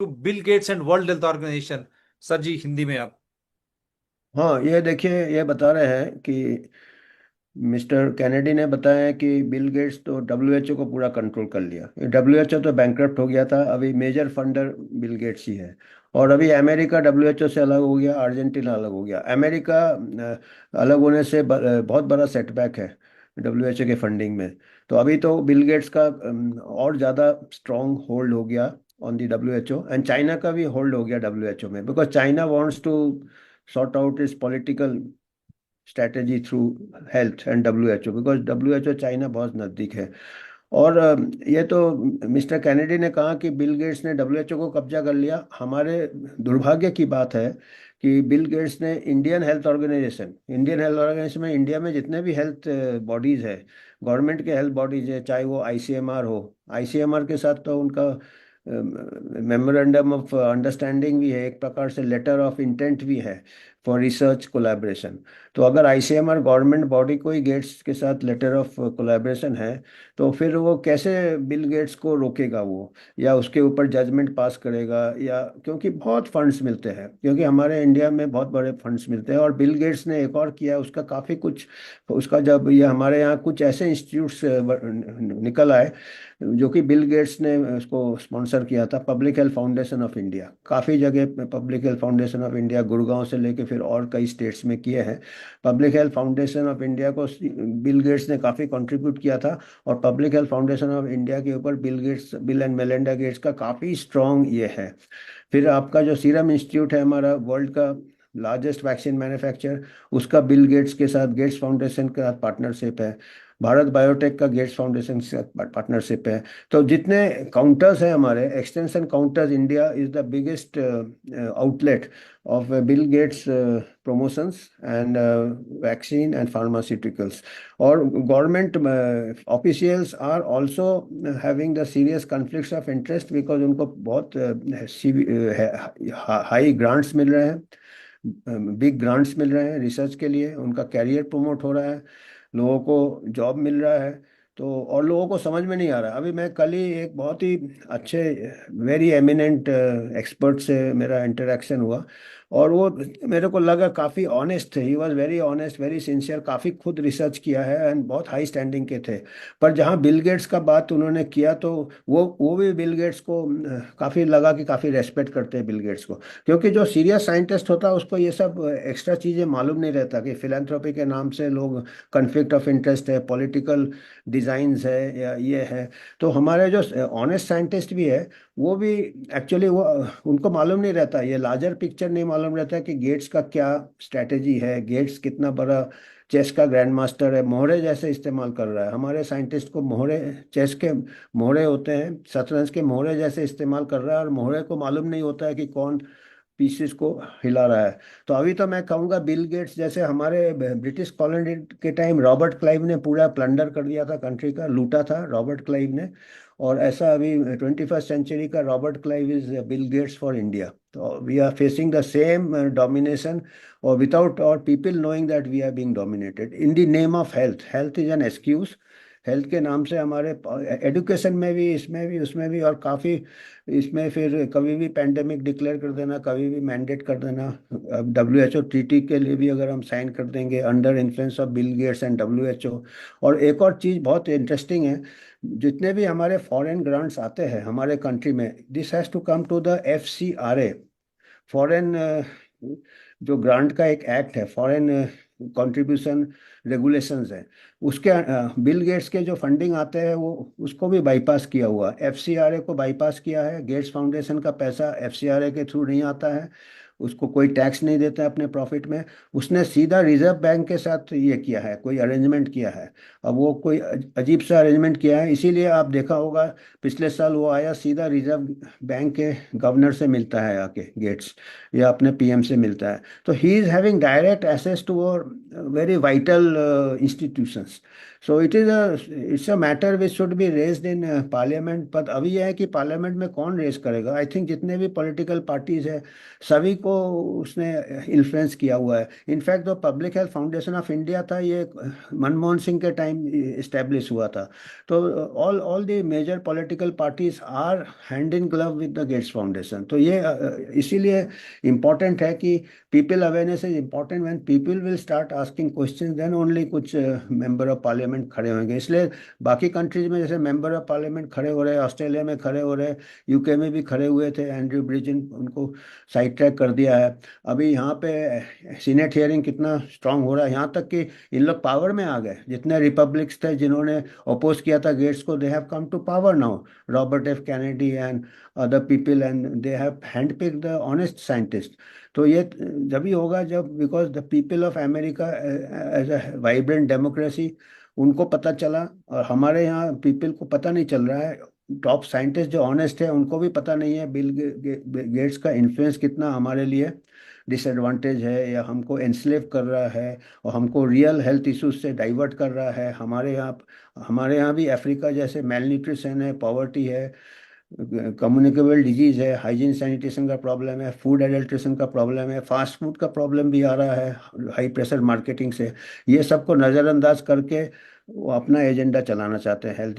To Bill Gates and World Health Organization. Sir ji, Hindi में आप। हाँ, ये देखिए, ये बता रहे हैं कि मिस्टर कैनेडी ने बताया है कि बिल गेट्स तो डब्ल्यूएचओ को पूरा कंट्रोल कर लिया। डब्ल्यूएचओ तो बैंकरप्ट हो गया था, अभी मेजर फंडर बिल गेट्स ही है। और अभी अमेरिका डब्ल्यूएचओ से अलग हो गया, अर्जेंटीना अलग हो गया। अमेरिका अलग होने से बहुत बड़ा सेटबैक है डब्ल्यूएचओ के फंडिंग में। तो अभी तो बिल गेट्स का और ज़्यादा स्ट्रॉन्ग होल्ड हो गया on the WHO, and China का भी होल्ड हो गया डब्ल्यूएचओ में, because China wants to sort out its political strategy through health and WHO, because WHO China बहुत नज़दीक है। और ये तो मिस्टर कैनेडी ने कहा कि बिल गेट्स ने डब्ल्यूएचओ को कब्जा कर लिया। हमारे दुर्भाग्य की बात है कि बिल गेट्स ने इंडियन हेल्थ ऑर्गेनाइजेशन में, इंडिया में जितने भी हेल्थ बॉडीज है, गवर्नमेंट के हेल्थ बॉडीज है, चाहे वो आईसीएमआर हो, आईसीएमआर के साथ तो उनका मेमोरेंडम ऑफ अंडरस्टैंडिंग भी है, एक प्रकार से लेटर ऑफ इंटेंट भी है फॉर रिसर्च कोलैबोरेशन। तो अगर आईसीएमआर गवर्नमेंट बॉडी को ही गेट्स के साथ लेटर ऑफ कोलैबोरेशन है, तो फिर वो कैसे बिल गेट्स को रोकेगा वो, या उसके ऊपर जजमेंट पास करेगा, या क्योंकि बहुत फंड्स मिलते हैं, क्योंकि हमारे इंडिया में बहुत बड़े फंड्स मिलते हैं। और बिल गेट्स ने एक और किया, उसका काफ़ी कुछ, उसका जब ये हमारे यहाँ कुछ ऐसे इंस्टीट्यूट्स निकल आए जो कि बिल गेट्स ने उसको स्पॉन्सर किया था, public health foundation of India. काफ़ी जगह public health foundation of India Gurgaon से लेके फिर और कई स्टेट्स में किए हैं। Public health foundation of India को बिल गेट्स ने काफ़ी कंट्रीब्यूट किया था। और public health foundation of India के ऊपर बिल एंड मेलिंडा गेट्स का काफ़ी स्ट्रॉन्ग ये है। फिर आपका जो सीरम इंस्टीट्यूट है, हमारा वर्ल्ड का लार्जेस्ट वैक्सीन मैन्युफैक्चर, उसका बिल गेट्स के साथ, गेट्स फाउंडेशन के साथ पार्टनरशिप है। भारत बायोटेक का गेट्स फाउंडेशन के साथ पार्टनरशिप है। तो जितने काउंटर्स हैं हमारे, extension counters, India is the biggest outlet of Bill Gates promotions and vaccine and pharmaceuticals. और government officials are also having the serious conflicts of interest, because उनको बहुत हाई ग्रांट्स मिल रहे हैं, बिग ग्रांट्स मिल रहे हैं research के लिए, उनका कैरियर प्रमोट हो रहा है, लोगों को जॉब मिल रहा है। तो और लोगों को समझ में नहीं आ रहा। अभी मैं कल ही एक बहुत ही अच्छे, वेरी एमिनेंट एक्सपर्ट से मेरा इंटरेक्शन हुआ, और वो मेरे को लगा काफ़ी ऑनेस्ट थे। He was very honest, very sincere, काफ़ी खुद रिसर्च किया है, एंड बहुत हाई स्टैंडिंग के थे। पर जहाँ बिल गेट्स का बात उन्होंने किया, तो वो भी बिल गेट्स को काफ़ी लगा कि काफ़ी रेस्पेक्ट करते हैं बिल गेट्स को, क्योंकि जो सीरियस साइंटिस्ट होता है उसको ये सब एक्स्ट्रा चीज़ें मालूम नहीं रहता कि फिलैंथ्रोपी के नाम से लोग, कन्फ्लिक्ट ऑफ इंटरेस्ट है, पॉलिटिकल डिज़ाइंस है, या ये है। तो हमारे जो ऑनेस्ट साइंटिस्ट भी है, वो भी एक्चुअली वो उनको मालूम नहीं रहता, ये लार्जर पिक्चर नहीं मालूम रहता कि गेट्स का क्या स्ट्रैटेजी है, गेट्स कितना बड़ा चेस का ग्रैंड मास्टर है, मोहरे जैसे इस्तेमाल कर रहा है। हमारे साइंटिस्ट को मोहरे, चेस के मोहरे होते हैं, शतरंज के मोहरे जैसे इस्तेमाल कर रहा है, और मोहरे को मालूम नहीं होता है कि कौन पीसेस को हिला रहा है। तो अभी तो मैं कहूँगा बिल गेट्स जैसे, हमारे ब्रिटिश कॉलोनी के टाइम रॉबर्ट क्लाइव ने पूरा प्लंडर कर दिया था कंट्री का, लूटा था रॉबर्ट क्लाइव ने। और ऐसा अभी 21st सेंचुरी का Robert Clive is Bill Gates for India. तो we are facing the same domination, और without our people knowing that we are being dominated in the name of health. Health is an excuse. Health के नाम से हमारे education में भी, इसमें भी, उसमें भी, और काफ़ी इसमें फिर कभी भी पैंडेमिक डिक्लेयर कर देना, कभी भी मैंडेट कर देना। अब डब्ल्यूएचओ ट्रीटी के लिए भी अगर हम साइन कर देंगे under influence of Bill Gates and WHO. और एक और चीज़ बहुत इंटरेस्टिंग है, जितने भी हमारे फॉरेन ग्रांट्स आते हैं हमारे कंट्री में, this has to come to the FCRA, foreign, जो ग्रांट का एक एक्ट है, फॉरेन कंट्रीब्यूशन रेगुलेशंस है, उसके बिल गेट्स के जो फंडिंग आते हैं वो उसको भी बाईपास किया हुआ, FCRA को बाईपास किया है। गेट्स फाउंडेशन का पैसा FCRA के थ्रू नहीं आता है, उसको कोई टैक्स नहीं देता है अपने प्रॉफिट में। उसने सीधा रिजर्व बैंक के साथ ये किया है, कोई अरेंजमेंट किया है। अब वो कोई अजीब सा अरेंजमेंट किया है, इसीलिए आप देखा होगा पिछले साल वो आया, सीधा रिजर्व बैंक के गवर्नर से मिलता है आके गेट्स, या अपने PM से मिलता है। तो he is having direct access to our very vital institutions. So it's a matter which should be raised in parliament. पर अभी यह है कि पार्लियामेंट में कौन रेज करेगा। आई थिंक जितने भी पॉलिटिकल पार्टीज है सभी को उसने इन्फ्लुएंस किया हुआ है। इनफैक्ट जो public health foundation of India था ये मनमोहन सिंह के टाइम इस्टेब्लिश हुआ था। तो all the major political parties are hand in glove with the Gates Foundation. तो ये इसीलिए इम्पोर्टेंट है कि people awareness is important. When people will start asking questions then only कुछ मेंबर ऑफ पार्लियामेंट खड़े होंगे। इसलिए बाकी कंट्रीज में जैसे मेंबर ऑफ पार्लियामेंट खड़े हो रहे हैं, ऑस्ट्रेलिया में खड़े हो रहे हैं, यूके में भी खड़े हुए थे, एंड्रयू ब्रिजन उनको साइड ट्रैक कर दिया है। अभी यहाँ पे सीनेट हियरिंग कितना स्ट्रांग हो रहा है, यहाँ तक कि इन लोग पावर में आ गए। जितने रिपब्लिक्स थे जिन्होंने अपोज किया था गेट्स को, they have come to power now. Robert F Kennedy and other people, and they have hand pick the honest scientist. तो ये जब ही होगा जब, because the people of America as a vibrant democracy उनको पता चला, और हमारे यहाँ पीपल को पता नहीं चल रहा है। टॉप साइंटिस्ट जो ऑनेस्ट है उनको भी पता नहीं है गेट्स का इन्फ्लुएंस कितना हमारे लिए डिसएडवांटेज है, या हमको एनस्लेव कर रहा है और हमको रियल हेल्थ इश्यूज से डाइवर्ट कर रहा है। हमारे यहाँ भी अफ्रीका जैसे मेल न्यूट्रिशन है, पॉवर्टी है, कम्युनिकेबल डिजीज है, हाइजीन सैनिटेशन का प्रॉब्लम है, फूड एडल्ट्रेशन का प्रॉब्लम है, फास्ट फूड का प्रॉब्लम भी आ रहा है हाई प्रेशर मार्केटिंग से। ये सबको नज़रअंदाज करके वो अपना एजेंडा चलाना चाहते हैं हेल्थ